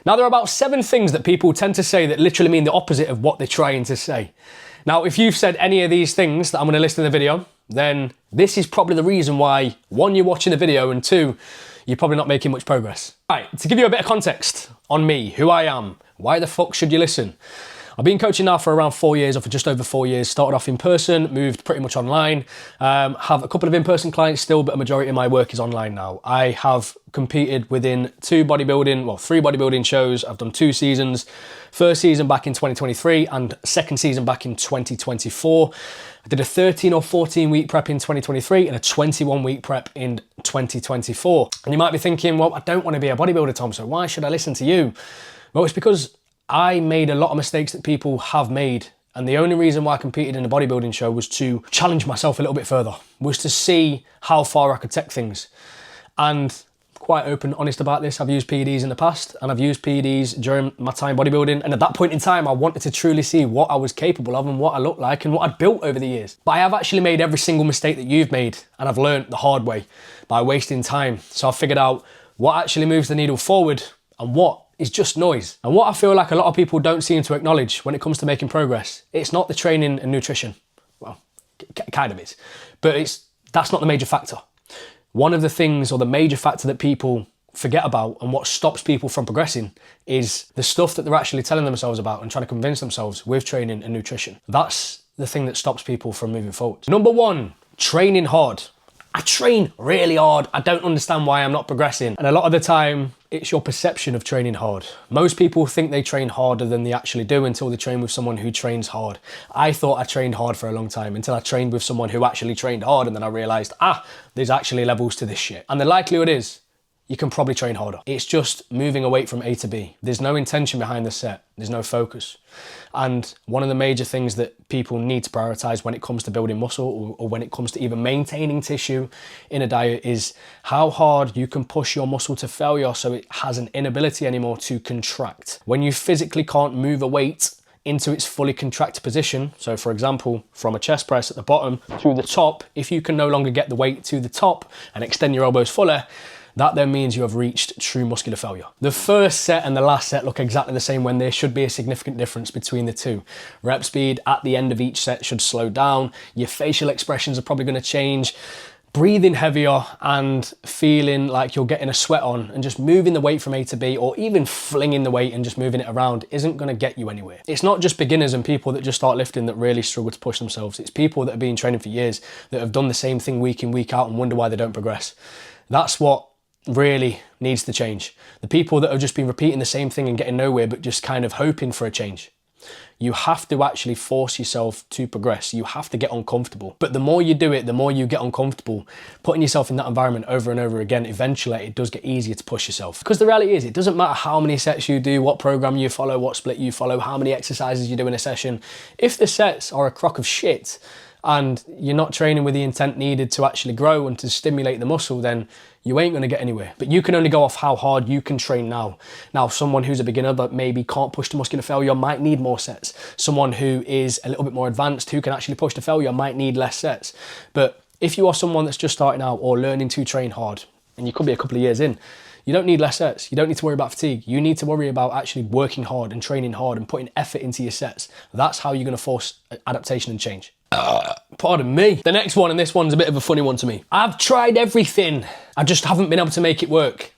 Now, there are about 7 things that people tend to say that literally mean the opposite of what they're trying to say. Now, if you've said any of these things that I'm going to list in the video, then this is probably the reason why, 1, you're watching the video, and 2, you're probably not making much progress. Right, to give you a bit of context on me, who I am, why the fuck should you listen? I've been coaching now for around 4 years, or for just over 4 years. Started off in person, moved pretty much online. Have a couple of in-person clients still, but a majority of my work is online now. I have competed within 3 bodybuilding shows. I've done 2 seasons. First season back in 2023 and second season back in 2024. I did a 13 or 14 week prep in 2023 and a 21 week prep in 2024. And you might be thinking, well, I don't want to be a bodybuilder, Tom, so why should I listen to you? Well, it's because I made a lot of mistakes that people have made, and the only reason why I competed in a bodybuilding show was to challenge myself a little bit further, was to see how far I could take things. And quite open, honest about this, I've used PEDs in the past, and I've used PEDs during my time bodybuilding, and at that point in time I wanted to truly see what I was capable of and what I looked like and what I'd built over the years. But I have actually made every single mistake that you've made, and I've learned the hard way by wasting time. So I've figured out what actually moves the needle forward and what is just noise. And what I feel like a lot of people don't seem to acknowledge when it comes to making progress, it's not the training and nutrition. Well, kind of is, but that's not the major factor. One of the things, or the major factor that people forget about and what stops people from progressing, is the stuff that they're actually telling themselves about and trying to convince themselves with training and nutrition. That's the thing that stops people from moving forward. Number 1, training hard. I train really hard. I don't understand why I'm not progressing. And a lot of the time, it's your perception of training hard. Most people think they train harder than they actually do until they train with someone who trains hard. I thought I trained hard for a long time until I trained with someone who actually trained hard, and then I realized, there's actually levels to this shit. And the likelihood is, you can probably train harder. It's just moving a weight from A to B. There's no intention behind the set. There's no focus. And one of the major things that people need to prioritize when it comes to building muscle, or when it comes to even maintaining tissue in a diet, is how hard you can push your muscle to failure so it has an inability anymore to contract. When you physically can't move a weight into its fully contracted position, so for example, from a chest press at the bottom to the top, if you can no longer get the weight to the top and extend your elbows fuller, that then means you have reached true muscular failure. The first set and the last set look exactly the same when there should be a significant difference between the two. Rep speed at the end of each set should slow down. Your facial expressions are probably going to change. Breathing heavier and feeling like you're getting a sweat on and just moving the weight from A to B, or even flinging the weight and just moving it around, isn't going to get you anywhere. It's not just beginners and people that just start lifting that really struggle to push themselves. It's people that have been training for years that have done the same thing week in, week out and wonder why they don't progress. That's what really needs to change. The people that have just been repeating the same thing and getting nowhere, but just kind of hoping for a change. You have to actually force yourself to progress. You have to get uncomfortable. But the more you do it, the more you get uncomfortable, putting yourself in that environment over and over again, eventually it does get easier to push yourself. Because the reality is, it doesn't matter how many sets you do, what program you follow, what split you follow, how many exercises you do in a session. If the sets are a crock of shit and you're not training with the intent needed to actually grow and to stimulate the muscle, then you ain't going to get anywhere. But you can only go off how hard you can train now. Now, someone who's a beginner but maybe can't push to muscular failure might need more sets. Someone who is a little bit more advanced, who can actually push to failure, might need less sets. But if you are someone that's just starting out or learning to train hard, and you could be a couple of years in, you don't need less sets. You don't need to worry about fatigue. You need to worry about actually working hard and training hard and putting effort into your sets. That's how you're going to force adaptation and change. Pardon me. The next one, and this one's a bit of a funny one to me. I've tried everything. I just haven't been able to make it work.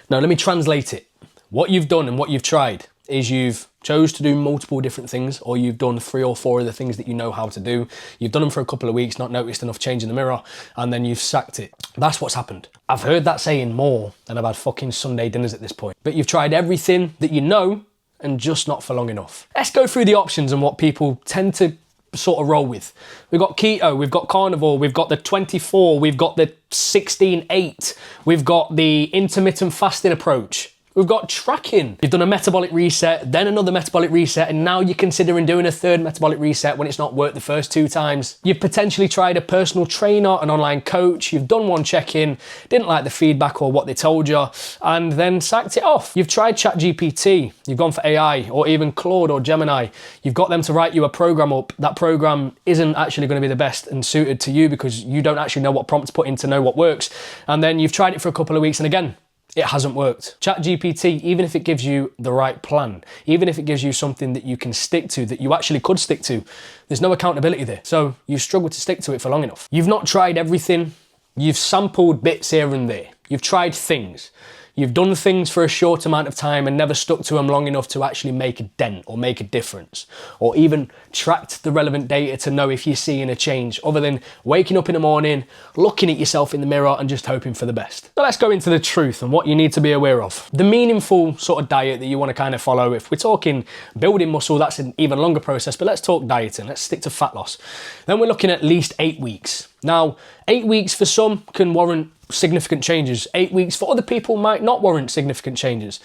Now, let me translate it. What you've done and what you've tried is you've chose to do multiple different things, or you've done 3 or 4 of the things that you know how to do. You've done them for a couple of weeks, not noticed enough change in the mirror, and then you've sacked it. That's what's happened. I've heard that saying more than I've had fucking Sunday dinners at this point. But you've tried everything that you know, and just not for long enough. Let's go through the options and what people tend to sort of roll with. We've got keto, we've got carnivore, we've got the 24, we've got the 16-8, we've got the intermittent fasting approach. We've got tracking. You've done a metabolic reset, then another metabolic reset, and now you're considering doing a third metabolic reset when it's not worked the first 2 times. You've potentially tried a personal trainer, an online coach. You've done one check-in, didn't like the feedback or what they told you, and then sacked it off. You've tried ChatGPT. You've gone for AI, or even Claude or Gemini. You've got them to write you a program up. That program isn't actually going to be the best and suited to you because you don't actually know what prompt to put in to know what works. And then you've tried it for a couple of weeks, and again, it hasn't worked. ChatGPT, even if it gives you the right plan, even if it gives you something that you can stick to, that you actually could stick to, there's no accountability there. So you struggle to stick to it for long enough. You've not tried everything. You've sampled bits here and there. You've tried things. You've done things for a short amount of time and never stuck to them long enough to actually make a dent or make a difference, or even tracked the relevant data to know if you're seeing a change, other than waking up in the morning, looking at yourself in the mirror and just hoping for the best. So let's go into the truth and what you need to be aware of. The meaningful sort of diet that you want to kind of follow. If we're talking building muscle, that's an even longer process, but let's talk dieting. Let's stick to fat loss. Then we're looking at least 8 weeks. Now, 8 weeks for some can warrant significant changes. 8 weeks for other people might not warrant significant changes.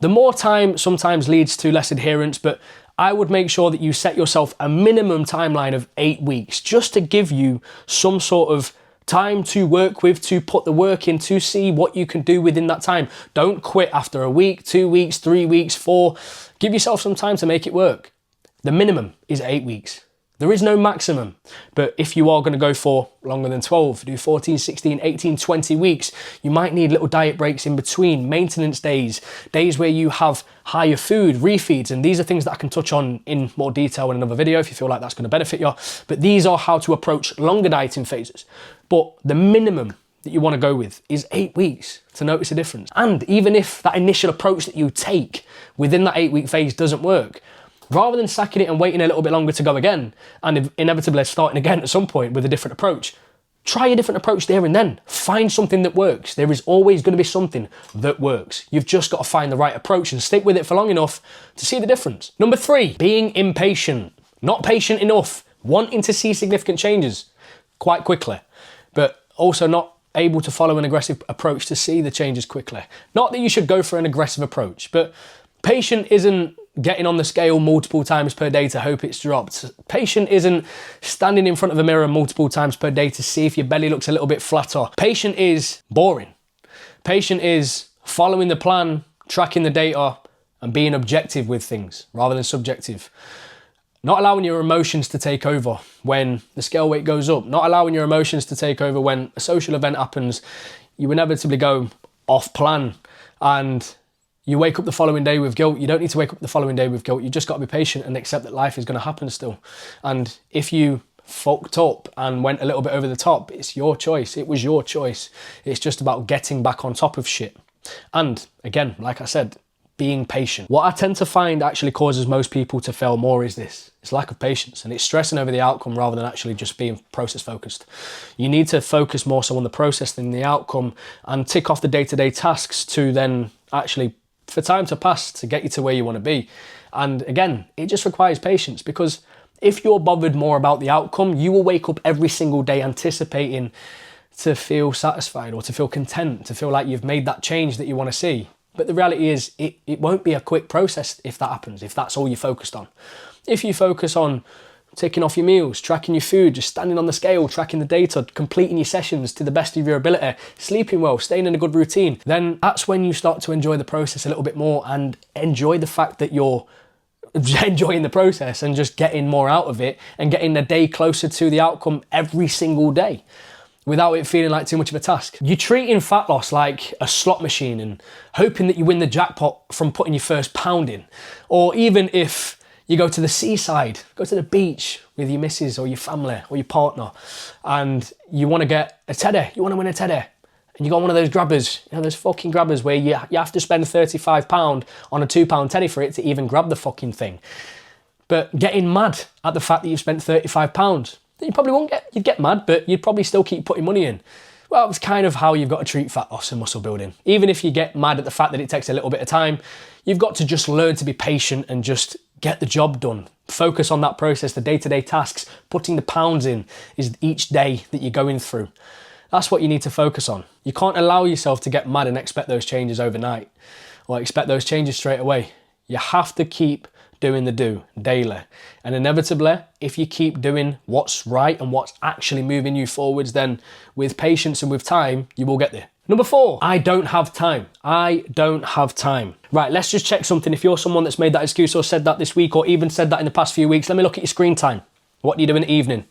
The more time sometimes leads to less adherence, but I would make sure that you set yourself a minimum timeline of 8 weeks, just to give you some sort of time to work with, to put the work in, to see what you can do within that time. Don't quit after a week, 2 weeks, 3 weeks, 4. Give yourself some time to make it work. The minimum is 8 weeks. There is no maximum, but if you are going to go for longer than 12, do 14, 16, 18, 20 weeks, you might need little diet breaks in between, maintenance days, days where you have higher food, refeeds, and these are things that I can touch on in more detail in another video if you feel like that's going to benefit you. But these are how to approach longer dieting phases. But the minimum that you want to go with is 8 weeks to notice a difference. And even if that initial approach that you take within that 8-week phase doesn't work, rather than sacking it and waiting a little bit longer to go again, and inevitably starting again at some point with a different approach, try a different approach there and then. Find something that works. There is always going to be something that works. You've just got to find the right approach and stick with it for long enough to see the difference. Number 3, being impatient. Not patient enough, wanting to see significant changes quite quickly, but also not able to follow an aggressive approach to see the changes quickly. Not that you should go for an aggressive approach, but patient isn't getting on the scale multiple times per day to hope it's dropped. Patient isn't standing in front of a mirror multiple times per day to see if your belly looks a little bit flatter. Patient is boring. Patient is following the plan, tracking the data, and being objective with things rather than subjective. Not allowing your emotions to take over when the scale weight goes up. Not allowing your emotions to take over when a social event happens. You inevitably go off plan and you wake up the following day with guilt. You don't need to wake up the following day with guilt. You just got to be patient and accept that life is going to happen still. And if you fucked up and went a little bit over the top, it's your choice. It was your choice. It's just about getting back on top of shit. And again, like I said, being patient. What I tend to find actually causes most people to fail more is this. It's lack of patience, and it's stressing over the outcome rather than actually just being process focused. You need to focus more so on the process than the outcome and tick off the day-to-day tasks to then actually for time to pass to get you to where you want to be. And again, it just requires patience, because if you're bothered more about the outcome, you will wake up every single day anticipating to feel satisfied or to feel content, to feel like you've made that change that you want to see. But the reality is it won't be a quick process if that happens, if that's all you're focused on. If you focus on ticking off your meals, tracking your food, just standing on the scale, tracking the data, completing your sessions to the best of your ability, sleeping well, staying in a good routine, then that's when you start to enjoy the process a little bit more and enjoy the fact that you're enjoying the process and just getting more out of it and getting a day closer to the outcome every single day without it feeling like too much of a task. You're treating fat loss like a slot machine and hoping that you win the jackpot from putting your first pound in. Or even if you go to the seaside, go to the beach with your missus or your family or your partner, and you want to get a teddy, you want to win a teddy, and you got one of those grabbers, you know, those fucking grabbers where you have to spend £35 on a £2 teddy for it to even grab the fucking thing. But getting mad at the fact that you've spent £35, then you probably won't you'd get mad, but you'd probably still keep putting money in. Well, it's kind of how you've got to treat fat loss and muscle building. Even if you get mad at the fact that it takes a little bit of time, you've got to just learn to be patient and just get the job done. Focus on that process, the day-to-day tasks. Putting the pounds in is each day that you're going through. That's what you need to focus on. You can't allow yourself to get mad and expect those changes overnight or expect those changes straight away. You have to keep doing the do daily. And inevitably, if you keep doing what's right and what's actually moving you forwards, then with patience and with time, you will get there. Number 4, I don't have time. I don't have time. Right, let's just check something. If you're someone that's made that excuse or said that this week or even said that in the past few weeks, let me look at your screen time. What do you do in the evening?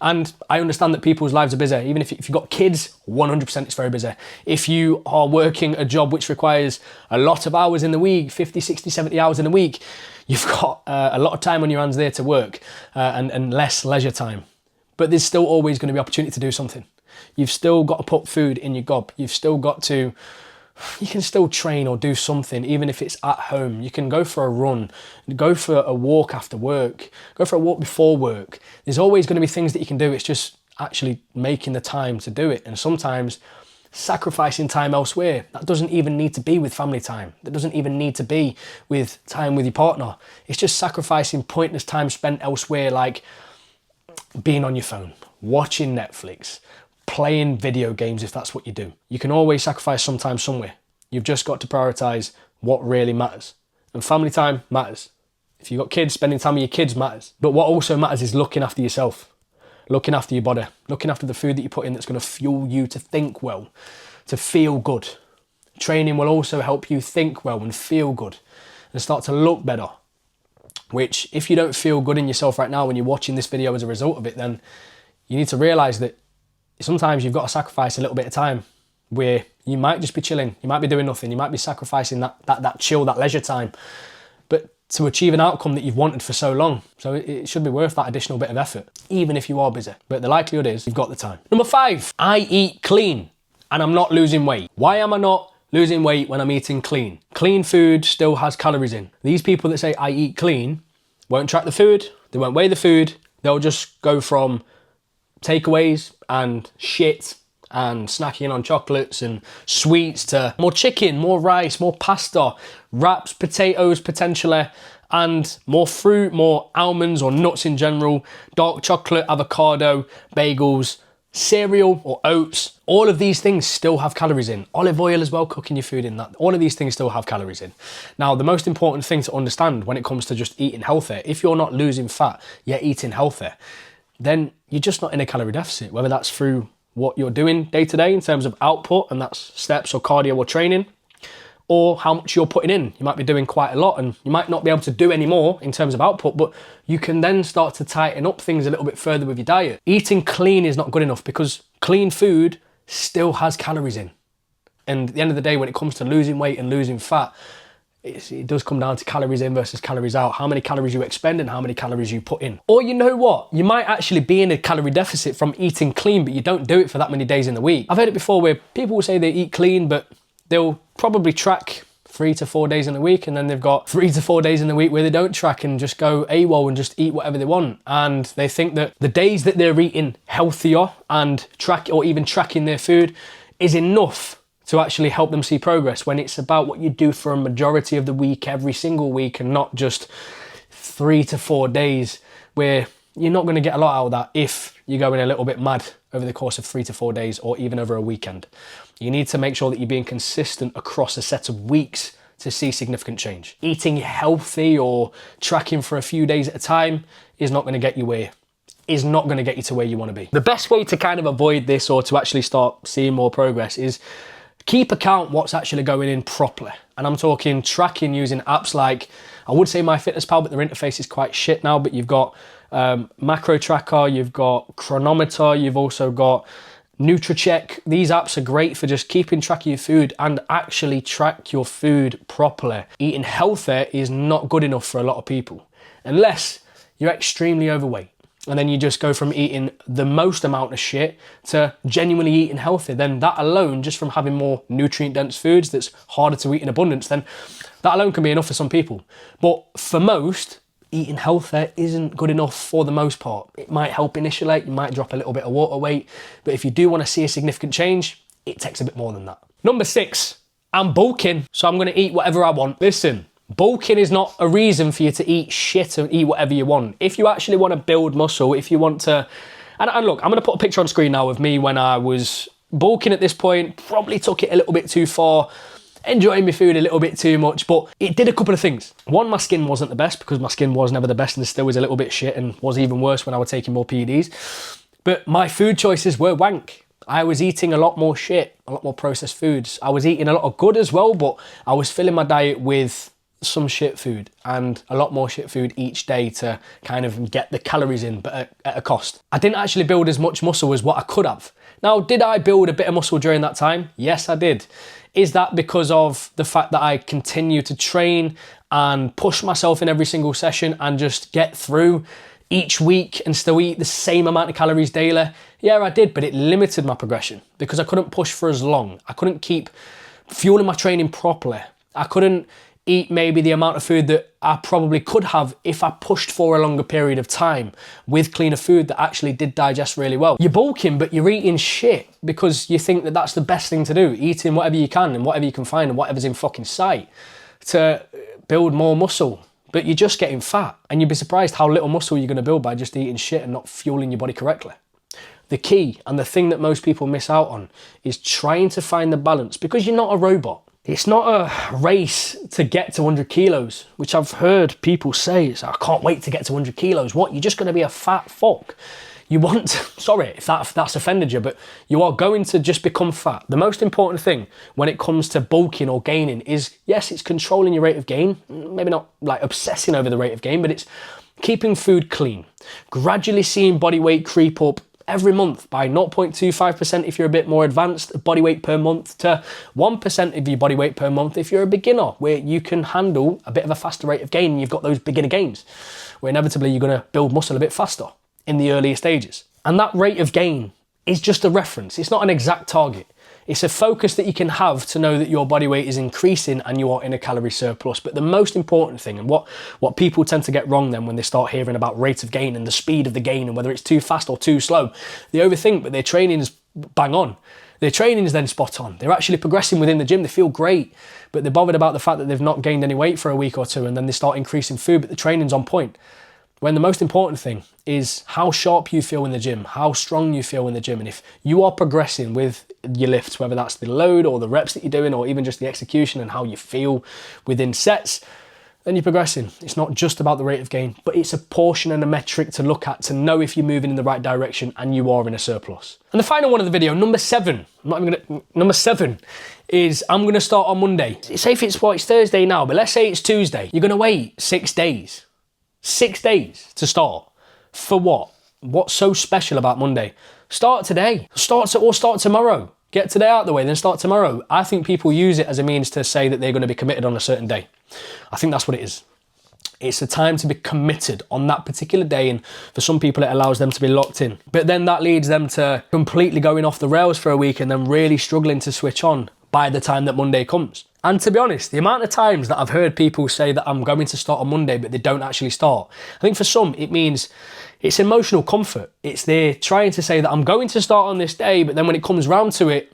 And I understand that people's lives are busy. Even if you've got kids, 100% it's very busy. If you are working a job which requires a lot of hours in the week, 50, 60, 70 hours in a week, you've got a lot of time on your hands there to work and less leisure time. But there's still always going to be opportunity to do something. You've still got to put food in your gob. You've still got to, you can still train or do something, even if it's at home. You can go for a run, go for a walk after work, go for a walk before work. There's always going to be things that you can do. It's just actually making the time to do it. And sometimes sacrificing time elsewhere. That doesn't even need to be with family time. That doesn't even need to be with time with your partner. It's just sacrificing pointless time spent elsewhere, like being on your phone, watching Netflix, playing video games if that's what you do. You can always sacrifice some time somewhere. You've just got to prioritize what really matters. And family time matters. If you've got kids, spending time with your kids matters. But what also matters is looking after yourself, looking after your body, looking after the food that you put in that's going to fuel you to think well, to feel good. Training will also help you think well and feel good and start to look better. Which, if you don't feel good in yourself right now when you're watching this video as a result of it, then you need to realize that sometimes you've got to sacrifice a little bit of time where you might just be chilling, you might be doing nothing, you might be sacrificing that chill, that leisure time, but to achieve an outcome that you've wanted for so long. So it should be worth that additional bit of effort, even if you are busy. But the likelihood is you've got the time. Number 5, I eat clean and I'm not losing weight. Why am I not losing weight when I'm eating clean? Clean food still has calories in. These people that say I eat clean won't track the food, they won't weigh the food, they'll just go from takeaways and shit and snacking on chocolates and sweets to more chicken, more rice, more pasta, wraps, potatoes potentially, and more fruit, more almonds or nuts in general, dark chocolate, avocado, bagels, cereal or oats. All of these things still have calories in. Olive oil as well, cooking your food in that. All of these things still have calories in. Now, the most important thing to understand when it comes to just eating healthy, if you're not losing fat, yet eating healthy, then you're just not in a calorie deficit, whether that's through what you're doing day to day in terms of output, and that's steps or cardio or training, or how much you're putting in. You might be doing quite a lot and you might not be able to do any more in terms of output, but you can then start to tighten up things a little bit further with your diet. Eating clean is not good enough because clean food still has calories in. And at the end of the day, when it comes to losing weight and losing fat, it does come down to calories in versus calories out. How many calories you expend and how many calories you put in. Or you know what? You might actually be in a calorie deficit from eating clean, but you don't do it for that many days in the week. I've heard it before where people will say they eat clean, but they'll probably track 3 to 4 days in the week, and then they've got 3 to 4 days in the week where they don't track and just go AWOL and just eat whatever they want. And they think that the days that they're eating healthier and even tracking their food is enough to actually help them see progress, when it's about what you do for a majority of the week, every single week, and not just 3 to 4 days where you're not going to get a lot out of that if you're going a little bit mad over the course of 3 to 4 days or even over a weekend. You need to make sure that you're being consistent across a set of weeks to see significant change. Eating healthy or tracking for a few days at a time is not going to get you to where you want to be. The best way to kind of avoid this or to actually start seeing more progress is keep account what's actually going in properly. And I'm talking tracking using apps like, I would say MyFitnessPal, but their interface is quite shit now, but you've got Macro Tracker, you've got Chronometer, you've also got NutriCheck. These apps are great for just keeping track of your food and actually track your food properly. Eating healthy is not good enough for a lot of people, unless you're extremely overweight. And then you just go from eating the most amount of shit to genuinely eating healthy. Then that alone, just from having more nutrient-dense foods that's harder to eat in abundance, then that alone can be enough for some people. But for most, eating healthy isn't good enough for the most part. It might help initially, you might drop a little bit of water weight, but if you do want to see a significant change, it takes a bit more than that. Number 6, I'm bulking, so I'm going to eat whatever I want. Listen, bulking is not a reason for you to eat shit and eat whatever you want. If you actually want to build muscle, if you want to... And look, I'm going to put a picture on screen now of me when I was bulking at this point. Probably took it a little bit too far, enjoying my food a little bit too much, but it did a couple of things. One, my skin wasn't the best because my skin was never the best and still was a little bit shit and was even worse when I was taking more PEDs. But my food choices were wank. I was eating a lot more shit, a lot more processed foods. I was eating a lot of good as well, but I was filling my diet with some shit food and a lot more shit food each day to kind of get the calories in, but at a cost. I didn't actually build as much muscle as what I could have. Now, did I build a bit of muscle during that time? Yes, I did. Is that because of the fact that I continue to train and push myself in every single session and just get through each week and still eat the same amount of calories daily? Yeah, I did, but it limited my progression because I couldn't push for as long. I couldn't keep fueling my training properly. I couldn't eat maybe the amount of food that I probably could have if I pushed for a longer period of time with cleaner food that actually did digest really well. You're bulking, but you're eating shit because you think that that's the best thing to do, eating whatever you can and whatever you can find and whatever's in fucking sight to build more muscle. But you're just getting fat, and you'd be surprised how little muscle you're going to build by just eating shit and not fueling your body correctly. The key and the thing that most people miss out on is trying to find the balance, because you're not a robot. It's not a race to get to 100 kilos, which I've heard people say, it's, I can't wait to get to 100 kilos. What, you're just going to be a fat fuck? You want to, sorry if that's offended you, but you are going to just become fat. The most important thing when it comes to bulking or gaining is, yes, it's controlling your rate of gain. Maybe not like obsessing over the rate of gain, but it's keeping food clean. Gradually seeing body weight creep up every month by 0.25% if you're a bit more advanced body weight per month to 1% of your body weight per month if you're a beginner, where you can handle a bit of a faster rate of gain. You've got those beginner gains where inevitably you're going to build muscle a bit faster in the earlier stages. And that rate of gain is just a reference. It's not an exact target. It's a focus that you can have to know that your body weight is increasing and you are in a calorie surplus. But the most important thing, and what people tend to get wrong then when they start hearing about rate of gain and the speed of the gain and whether it's too fast or too slow, they overthink, but their training is bang on. Their training is then spot on. They're actually progressing within the gym. They feel great, but they're bothered about the fact that they've not gained any weight for a week or two, and then they start increasing food, but the training's on point. When the most important thing is how sharp you feel in the gym, how strong you feel in the gym. And if you are progressing with your lifts, whether that's the load or the reps that you're doing, or even just the execution and how you feel within sets, then you're progressing. It's not just about the rate of gain, but it's a portion and a metric to look at to know if you're moving in the right direction and you are in a surplus. And the final one of the video, number 7, number 7 is I'm gonna start on Monday. Say if it's Thursday now, but let's say it's Tuesday. You're gonna wait 6 days. 6 days to start. For what? What's so special about Monday? Start today. Start tomorrow. Get today out of the way, then start tomorrow. I think people use it as a means to say that they're going to be committed on a certain day. I think that's what it is. It's a time to be committed on that particular day, and for some people it allows them to be locked in. But then that leads them to completely going off the rails for a week and then really struggling to switch on by the time that Monday comes. And to be honest, the amount of times that I've heard people say that I'm going to start on Monday, but they don't actually start, I think for some it means it's emotional comfort. It's they're trying to say that I'm going to start on this day, but then when it comes round to it,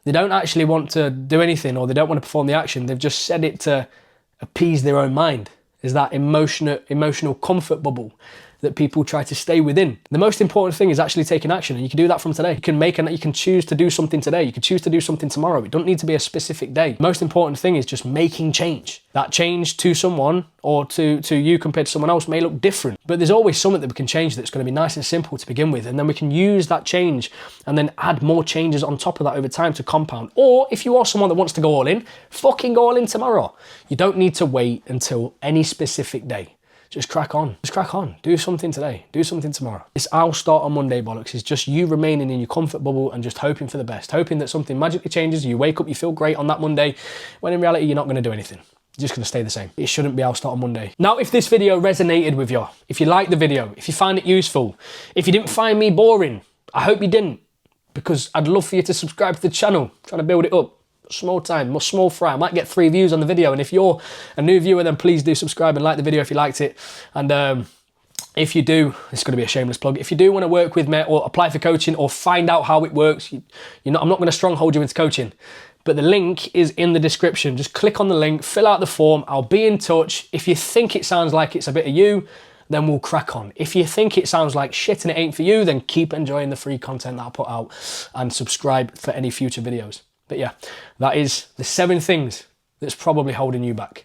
they don't actually want to do anything, or they don't want to perform the action. They've just said it to appease their own mind. Is that emotional comfort bubble that people try to stay within. The most important thing is actually taking action, and you can do that from today. You can choose to do something today. You can choose to do something tomorrow. It don't need to be a specific day. The most important thing is just making change. That change to someone or to you compared to someone else may look different, but there's always something that we can change that's going to be nice and simple to begin with, and then we can use that change and then add more changes on top of that over time to compound. Or if you are someone that wants to go all in, fucking go all in tomorrow. You don't need to wait until any specific day. Just crack on. Just crack on. Do something today. Do something tomorrow. This I'll start on Monday bollocks is just you remaining in your comfort bubble and just hoping for the best. Hoping that something magically changes. You wake up, you feel great on that Monday, when in reality, you're not going to do anything. You're just going to stay the same. It shouldn't be I'll start on Monday. Now, if this video resonated with you, if you liked the video, if you find it useful, if you didn't find me boring, I hope you didn't, because I'd love for you to subscribe to the channel. I'm trying to build it up. Small time, small fry. I might get 3 views on the video, and if you're a new viewer, then please do subscribe and like the video if you liked it. And if you do, it's going to be a shameless plug, if you do want to work with me or apply for coaching or find out how it works, I'm not going to stronghold you into coaching, but the link is in the description. Just click on the link, fill out the form, I'll be in touch. If you think it sounds like it's a bit of you, then we'll crack on. If you think it sounds like shit and it ain't for you, then keep enjoying the free content that I put out and subscribe for any future videos. But yeah, that is the 7 things that's probably holding you back.